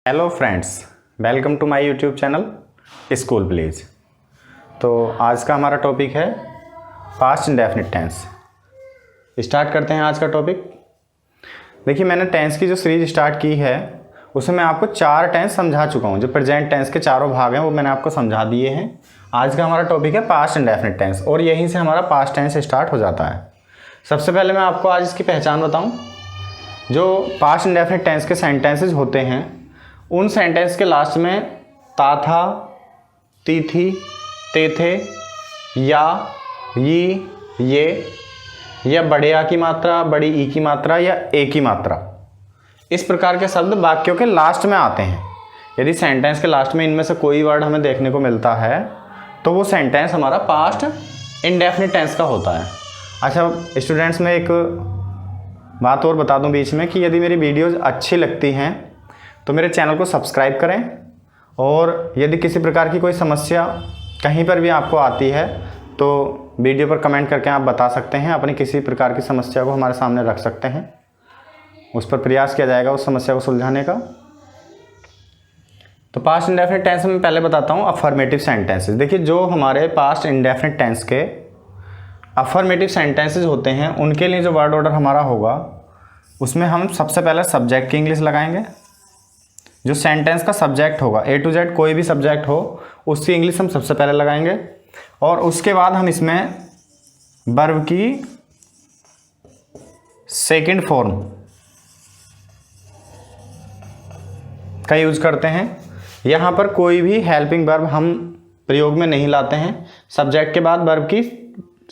Hello friends, welcome to my YouTube channel school please. तो आज का हमारा टॉपिक है पास्ट इंडेफिनिट टेंस। स्टार्ट करते हैं आज का टॉपिक। देखिए, मैंने टेंस की जो सीरीज स्टार्ट की है उसमें मैं आपको 4 टेंस समझा चुका हूँ। जो प्रेजेंट टेंस के चारों भाग हैं वो मैंने आपको समझा दिए हैं। आज का हमारा टॉपिक है पास्ट इंडेफिनिट टेंस और यहीं से हमारा पास्ट टेंस स्टार्ट हो जाता है। सबसे पहले मैं आपको आज इसकी पहचान बताऊँ। जो पास्ट इंडेफिनिट टेंस के सेंटेंसेज होते हैं उन सेंटेंस के लास्ट में ता था, ती थी, ते थे, या, ये, या बड़े आ की मात्रा, बड़ी ई की मात्रा या ए की मात्रा, इस प्रकार के शब्द वाक्यों के लास्ट में आते हैं। यदि सेंटेंस के लास्ट में इनमें से कोई वर्ड हमें देखने को मिलता है तो वो सेंटेंस हमारा पास्ट इंडेफिनिट टेंस का होता है। अच्छा स्टूडेंट्स, मैं एक बात और बता दूं बीच में कि यदि मेरी वीडियोज़ अच्छी लगती हैं तो मेरे चैनल को सब्सक्राइब करें, और यदि किसी प्रकार की कोई समस्या कहीं पर भी आपको आती है तो वीडियो पर कमेंट करके आप बता सकते हैं। अपनी किसी प्रकार की समस्या को हमारे सामने रख सकते हैं, उस पर प्रयास किया जाएगा उस समस्या को सुलझाने का। तो पास्ट इंडेफिनिट टेंस में पहले बताता हूँ अफर्मेटिव सेंटेंसेस। देखिए, जो हमारे पास्ट इंडेफिनिट टेंस के अफर्मेटिव सेंटेंसेस होते हैं उनके लिए जो वर्ड ऑर्डर हमारा होगा उसमें हम सबसे पहले सब्जेक्ट की इंग्लिश लगाएंगे। जो सेंटेंस का सब्जेक्ट होगा, ए टू जेड कोई भी सब्जेक्ट हो उसकी इंग्लिश हम सबसे पहले लगाएंगे, और उसके बाद हम इसमें वर्ब की सेकंड फॉर्म का यूज करते हैं। यहाँ पर कोई भी हेल्पिंग वर्ब हम प्रयोग में नहीं लाते हैं। सब्जेक्ट के बाद वर्ब की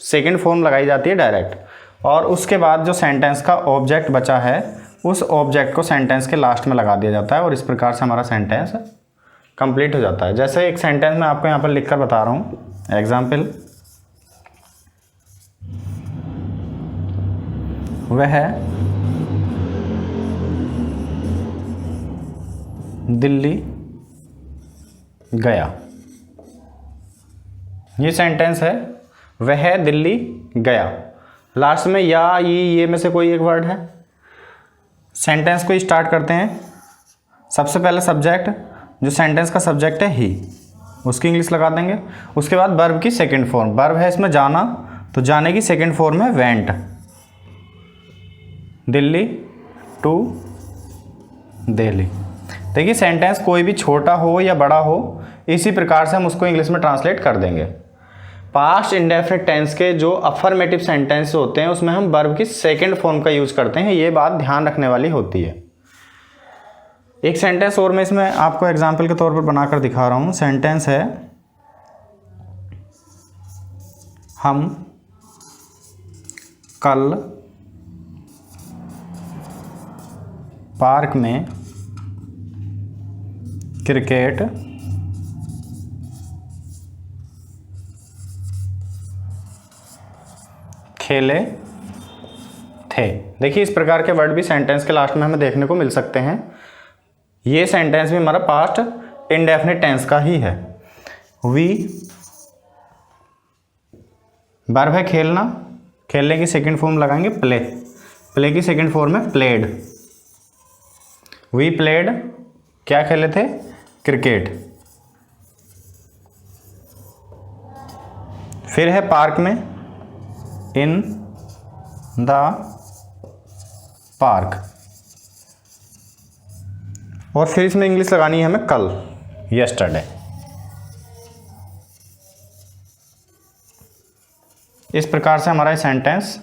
सेकंड फॉर्म लगाई जाती है डायरेक्ट, और उसके बाद जो सेंटेंस का ऑब्जेक्ट बचा है उस ऑब्जेक्ट को सेंटेंस के लास्ट में लगा दिया जाता है, और इस प्रकार से हमारा सेंटेंस कंप्लीट हो जाता है। जैसे एक सेंटेंस मैं आपको यहाँ पर लिखकर बता रहा हूँ। एग्जाम्पल, वह दिल्ली गया। ये सेंटेंस है, वह दिल्ली गया। लास्ट में या ये में से कोई एक वर्ड है। सेंटेंस को स्टार्ट करते हैं। सबसे पहले सब्जेक्ट, जो सेंटेंस का सब्जेक्ट है ही, उसकी इंग्लिश लगा देंगे। उसके बाद वर्ब की सेकंड फॉर्म, वर्ब है इसमें जाना, तो जाने की सेकंड फॉर्म है वेंट। दिल्ली टू दिल्ली। देखिए, सेंटेंस कोई भी छोटा हो या बड़ा हो, इसी प्रकार से हम उसको इंग्लिश में ट्रांसलेट कर देंगे। पास्ट इंडेफिनिट टेंस के जो अफर्मेटिव सेंटेंस होते हैं उसमें हम वर्ब की सेकंड फॉर्म का यूज करते हैं। ये बात ध्यान रखने वाली होती है। एक सेंटेंस और मैं इसमें आपको एग्जाम्पल के तौर पर बनाकर दिखा रहा हूं। सेंटेंस है, हम कल पार्क में क्रिकेट खेले थे। देखिए, इस प्रकार के वर्ड भी सेंटेंस के लास्ट में हमें देखने को मिल सकते हैं। ये सेंटेंस भी हमारा पास्ट इंडेफिनिट टेंस का ही है। वी, वर्ब है खेलना, खेलने की सेकंड फॉर्म लगाएंगे प्ले। प्ले की सेकंड फॉर्म है प्लेड। वी प्लेड, क्या खेले थे? क्रिकेट। फिर है पार्क में, इन द पार्क, और फिर इसमें इंग्लिश लगानी है हमें कल, यस्टरडे। इस प्रकार से हमारा सेंटेंस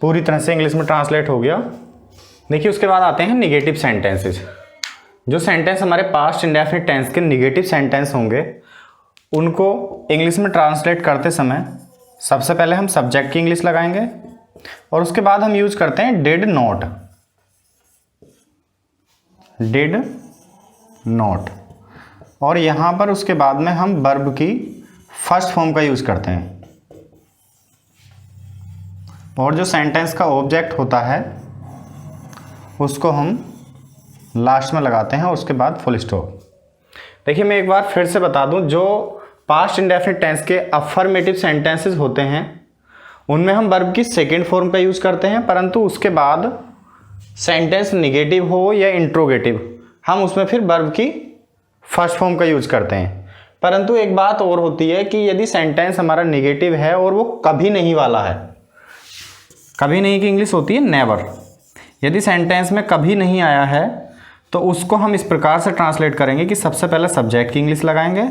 पूरी तरह से इंग्लिश में ट्रांसलेट हो गया। देखिए, उसके बाद आते हैं निगेटिव सेंटेंसेस। जो सेंटेंस हमारे पास्ट इंडेफिनिट टेंस के निगेटिव सेंटेंस होंगे उनको इंग्लिश में ट्रांसलेट करते समय सबसे पहले हम सब्जेक्ट की इंग्लिश लगाएंगे, और उसके बाद हम यूज करते हैं डिड नॉट। डिड नॉट, और यहां पर उसके बाद में हम वर्ब की फर्स्ट फॉर्म का यूज करते हैं, और जो सेंटेंस का ऑब्जेक्ट होता है उसको हम लास्ट में लगाते हैं, उसके बाद फुल स्टॉप। देखिए, मैं एक बार फिर से बता दूं, जो पास्ट इंडेफिनिट टेंस के अफर्मेटिव सेंटेंसेस होते हैं उनमें हम वर्ब की सेकंड फॉर्म का यूज करते हैं, परंतु उसके बाद सेंटेंस निगेटिव हो या इंट्रोगेटिव, हम उसमें फिर वर्ब की फर्स्ट फॉर्म का यूज करते हैं। परंतु एक बात और होती है कि यदि सेंटेंस हमारा निगेटिव है और वो कभी नहीं वाला है, कभी नहीं की इंग्लिश होती है नेवर। यदि सेंटेंस में कभी नहीं आया है तो उसको हम इस प्रकार से ट्रांसलेट करेंगे कि सबसे पहले सब्जेक्ट की इंग्लिश लगाएंगे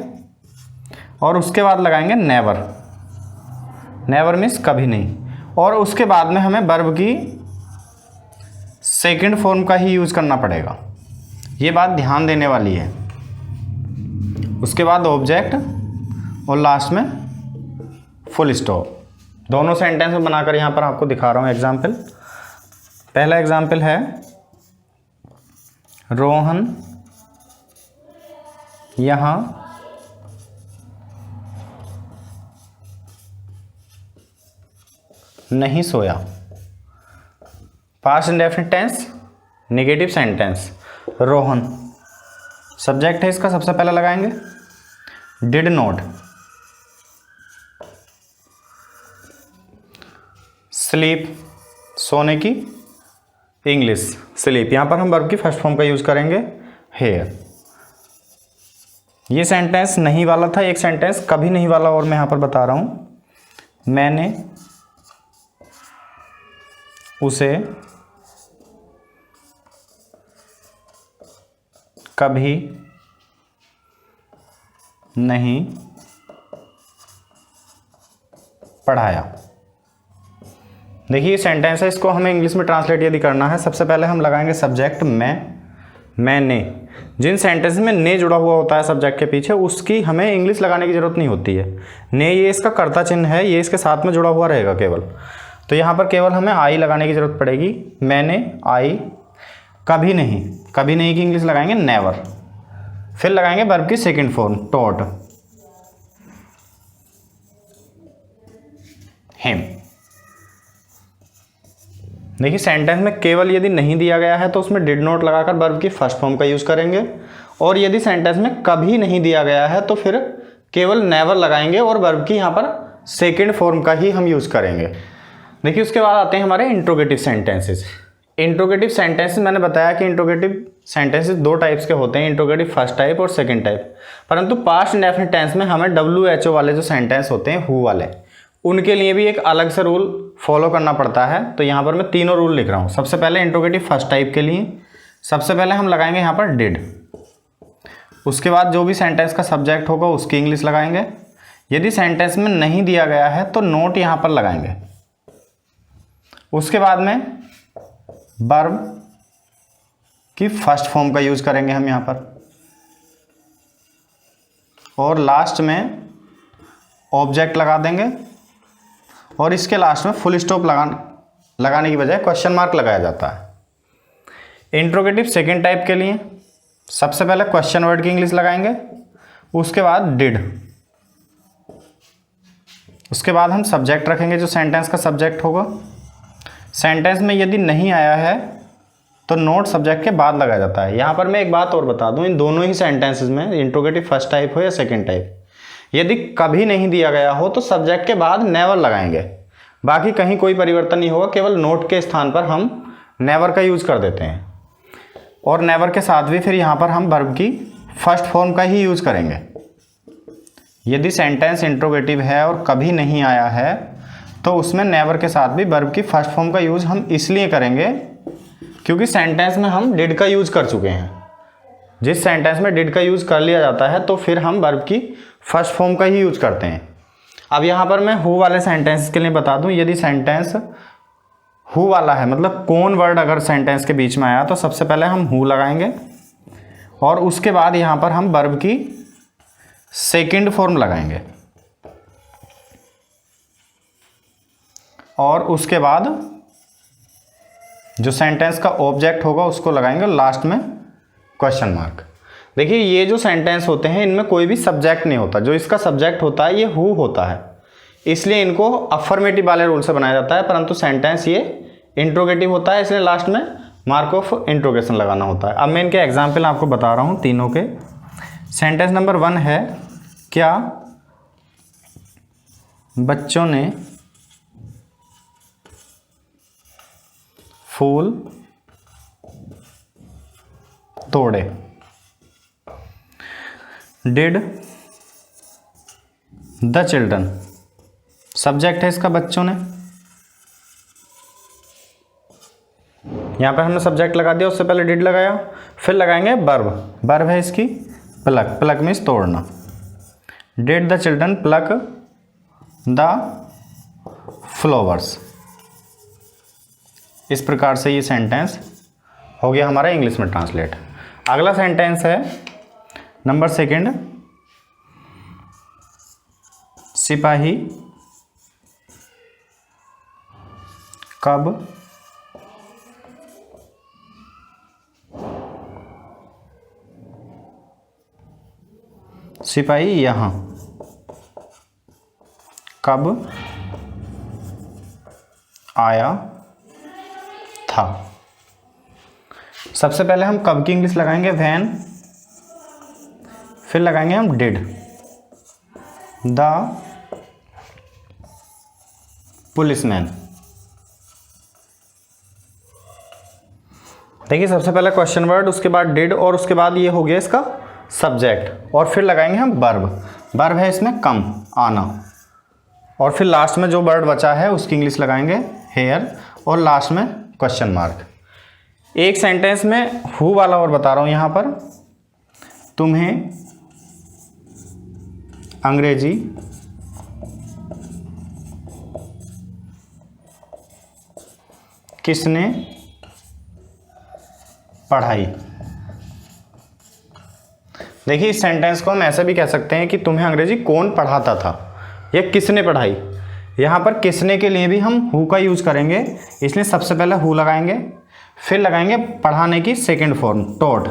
और उसके बाद लगाएंगे नेवर। नेवर मीन्स कभी नहीं, और उसके बाद में हमें वर्ब की सेकंड फॉर्म का ही यूज करना पड़ेगा। ये बात ध्यान देने वाली है। उसके बाद ऑब्जेक्ट और लास्ट में फुल स्टॉप। दोनों सेंटेंस में बनाकर यहाँ पर आपको दिखा रहा हूँ एग्जाम्पल। पहला एग्जाम्पल है रोहन यहाँ नहीं सोया। Past indefinite tense negative sentence. Rohan subject है, इसका सबसे पहले लगाएंगे डिड नॉट। स्लीप सोने की इंग्लिश स्लीप, यहां पर हम वर्ब की फर्स्ट फॉर्म का यूज करेंगे हेयर। ये सेंटेंस नहीं वाला था, एक सेंटेंस कभी नहीं वाला और मैं यहां पर बता रहा हूं। मैंने उसे कभी नहीं पढ़ाया। देखिए ये सेंटेंस है, इसको हमें इंग्लिश में ट्रांसलेट यदि करना है, सबसे पहले हम लगाएंगे सब्जेक्ट मैंने। जिन सेंटेंस में ने जुड़ा हुआ होता है सब्जेक्ट के पीछे, उसकी हमें इंग्लिश लगाने की जरूरत नहीं होती है। ने ये इसका कर्ता चिन्ह है, ये इसके साथ में जुड़ा हुआ रहेगा केवल। तो यहाँ पर केवल हमें आई लगाने की जरूरत पड़ेगी। मैंने आई। कभी नहीं की इंग्लिश लगाएंगे नेवर। फिर लगाएंगे वर्ब की सेकंड फॉर्म टॉट हिम। देखिए सेंटेंस में केवल यदि नहीं दिया गया है तो उसमें डिड नॉट लगाकर वर्ब की फर्स्ट फॉर्म का यूज करेंगे, और यदि सेंटेंस में कभी नहीं दिया गया है तो फिर केवल नेवर लगाएंगे और वर्ब की यहाँ पर सेकंड फॉर्म का ही हम यूज करेंगे। देखिए उसके बाद आते हैं हमारे इंट्रोगेटिव सेंटेंसेस। इंट्रोगेटिव सेंटेंसेस मैंने बताया कि इंट्रोगेटिव सेंटेंसेस दो टाइप्स के होते हैं, इंट्रोगेटिव फर्स्ट टाइप और सेकंड टाइप। परंतु पास्ट इंडेफिनिट टेंस में हमें WHO वाले जो सेंटेंस होते हैं हु वाले, उनके लिए भी एक अलग से रूल फॉलो करना पड़ता है। तो यहाँ पर मैं तीनों रूल लिख रहा हूँ। सबसे पहले इंट्रोगेटिव फर्स्ट टाइप के लिए सबसे पहले हम लगाएंगे यहाँ पर डिड। उसके बाद जो भी सेंटेंस का सब्जेक्ट होगा उसकी इंग्लिश लगाएंगे। यदि सेंटेंस में नहीं दिया गया है तो नोट यहाँ पर लगाएंगे। उसके बाद में वर्ब की फर्स्ट फॉर्म का यूज करेंगे हम यहाँ पर, और लास्ट में ऑब्जेक्ट लगा देंगे, और इसके लास्ट में फुल स्टॉप लगाने की बजाय क्वेश्चन मार्क लगाया जाता है। इंट्रोगेटिव सेकंड टाइप के लिए सबसे पहले क्वेश्चन वर्ड की इंग्लिश लगाएंगे, उसके बाद डिड, उसके बाद हम सब्जेक्ट रखेंगे जो सेंटेंस का सब्जेक्ट होगा। सेंटेंस में यदि नहीं आया है तो नोट सब्जेक्ट के बाद लगाया जाता है। यहाँ पर मैं एक बात और बता दूं, इन दोनों ही सेंटेंसेस में इंट्रोगेटिव फर्स्ट टाइप हो या सेकंड टाइप, यदि कभी नहीं दिया गया हो तो सब्जेक्ट के बाद नेवर लगाएंगे। बाकी कहीं कोई परिवर्तन नहीं होगा, केवल नोट के स्थान पर हम नेवर का यूज कर देते हैं, और नेवर के साथ भी फिर यहाँ पर हम वर्ब की फर्स्ट फॉर्म का ही यूज करेंगे। यदि सेंटेंस इंट्रोगेटिव है और कभी नहीं आया है तो उसमें नेवर के साथ भी वर्ब की फर्स्ट फॉर्म का यूज हम इसलिए करेंगे क्योंकि सेंटेंस में हम डिड का यूज कर चुके हैं। जिस सेंटेंस में डिड का यूज कर लिया जाता है तो फिर हम वर्ब की फर्स्ट फॉर्म का ही यूज करते हैं। अब यहाँ पर मैं हु वाले सेंटेंस के लिए बता दूं, यदि सेंटेंस हु वाला है, मतलब कौन वर्ड अगर सेंटेंस के बीच में आया तो सबसे पहले हम हु लगाएंगे, और उसके बाद यहाँ पर हम वर्ब की सेकंड फॉर्म लगाएंगे, और उसके बाद जो सेंटेंस का ऑब्जेक्ट होगा उसको लगाएंगे, लास्ट में क्वेश्चन मार्क। देखिए ये जो सेंटेंस होते हैं इनमें कोई भी सब्जेक्ट नहीं होता, जो इसका सब्जेक्ट होता है ये हु होता है, इसलिए इनको अफर्मेटिव वाले रूल से बनाया जाता है। परंतु सेंटेंस ये इंट्रोगेटिव होता है, इसलिए लास्ट में मार्क ऑफ इंट्रोगेशन लगाना होता है। अब मैं इनके एग्जाम्पल आपको बता रहा हूँ तीनों के। सेंटेंस नंबर 1 है, क्या बच्चों ने फूल तोड़े। डिड द चिल्ड्रन, सब्जेक्ट है इसका बच्चों ने, यहां पर हमने सब्जेक्ट लगा दिया, उससे पहले डिड लगाया, फिर लगाएंगे वर्ब। वर्ब है इसकी प्लक, प्लक मीन्स तोड़ना। Did the children plug the flowers. इस प्रकार से ये सेंटेंस हो गया हमारा इंग्लिश में ट्रांसलेट। अगला सेंटेंस है नंबर 2, सिपाही कब सिपाही यहाँ कब आया था। सबसे पहले हम कब की इंग्लिश लगाएंगे व्हेन, फिर लगाएंगे हम डिड। The policeman. देखिए सबसे पहले क्वेश्चन वर्ड, उसके बाद डिड और उसके बाद ये हो गया इसका सब्जेक्ट, और फिर लगाएंगे हम वर्ब। वर्ब है इसमें कम, आना, और फिर लास्ट में जो वर्ड बचा है उसकी इंग्लिश लगाएंगे हेयर, और लास्ट में क्वेश्चन मार्क। एक सेंटेंस में हु वाला और बता रहा हूं यहां पर, तुम्हें अंग्रेजी किसने पढ़ाई। देखिए इस सेंटेंस को हम ऐसे भी कह सकते हैं कि तुम्हें अंग्रेजी कौन पढ़ाता था, या किसने पढ़ाई। यहाँ पर किसने के लिए भी हम हु का यूज करेंगे, इसलिए सबसे पहले हु लगाएंगे, फिर लगाएंगे पढ़ाने की सेकंड फॉर्म टॉट,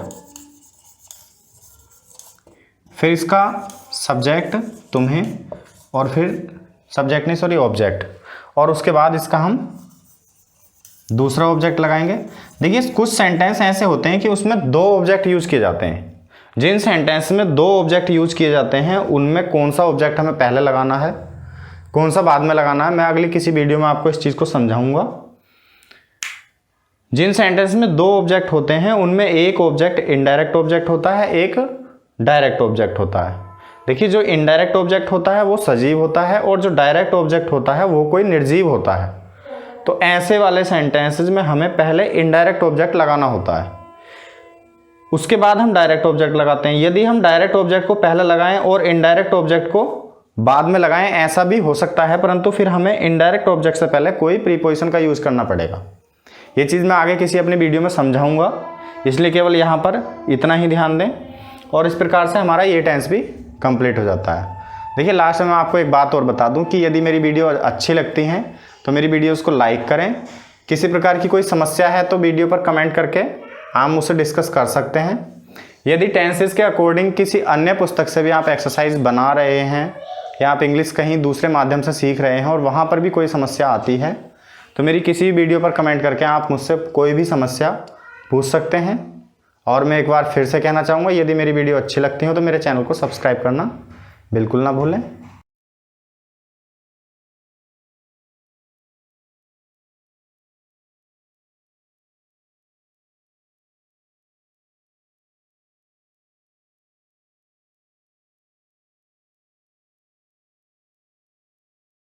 फिर इसका सब्जेक्ट तुम्हें, और फिर सब्जेक्ट नहीं सॉरी ऑब्जेक्ट, और उसके बाद इसका हम दूसरा ऑब्जेक्ट लगाएंगे। देखिए कुछ सेंटेंस ऐसे होते हैं कि उसमें 2 ऑब्जेक्ट यूज किए जाते हैं। जिन सेंटेंस में 2 ऑब्जेक्ट यूज किए जाते हैं उनमें कौन सा ऑब्जेक्ट हमें पहले लगाना है, कौन सा बाद में लगाना है, मैं अगली किसी वीडियो में आपको इस चीज़ को समझाऊंगा। जिन सेंटेंस में 2 ऑब्जेक्ट होते हैं उनमें एक ऑब्जेक्ट इनडायरेक्ट ऑब्जेक्ट होता है, एक डायरेक्ट ऑब्जेक्ट होता है। देखिए जो इनडायरेक्ट ऑब्जेक्ट होता है वो सजीव होता है, और जो डायरेक्ट ऑब्जेक्ट होता है वो कोई निर्जीव होता है। तो ऐसे वाले सेंटेंसेज में हमें पहले इनडायरेक्ट ऑब्जेक्ट लगाना होता है, उसके बाद हम डायरेक्ट ऑब्जेक्ट लगाते हैं। यदि हम डायरेक्ट ऑब्जेक्ट को पहले लगाएं और इनडायरेक्ट ऑब्जेक्ट को बाद में लगाएं, ऐसा भी हो सकता है, परंतु फिर हमें इनडायरेक्ट ऑब्जेक्ट से पहले कोई प्रीपोजिशन का यूज करना पड़ेगा। ये चीज़ मैं आगे किसी अपनी वीडियो में समझाऊंगा, इसलिए केवल यहाँ पर इतना ही ध्यान दें, और इस प्रकार से हमारा ये टेंस भी कंप्लीट हो जाता है। देखिए लास्ट में मैं आपको एक बात और बता दूं कि यदि मेरी वीडियो अच्छी लगती हैं तो मेरी वीडियोस को लाइक करें। किसी प्रकार की कोई समस्या है तो वीडियो पर कमेंट करके आप मुझसे डिस्कस कर सकते हैं। यदि टेंसेस के अकॉर्डिंग किसी अन्य पुस्तक से भी आप एक्सरसाइज बना रहे हैं, या आप इंग्लिश कहीं दूसरे माध्यम से सीख रहे हैं और वहाँ पर भी कोई समस्या आती है, तो मेरी किसी भी वीडियो पर कमेंट करके आप मुझसे कोई भी समस्या पूछ सकते हैं। और मैं एक बार फिर से कहना चाहूँगा, यदि मेरी वीडियो अच्छी लगती हो तो मेरे चैनल को सब्सक्राइब करना बिल्कुल ना भूलें।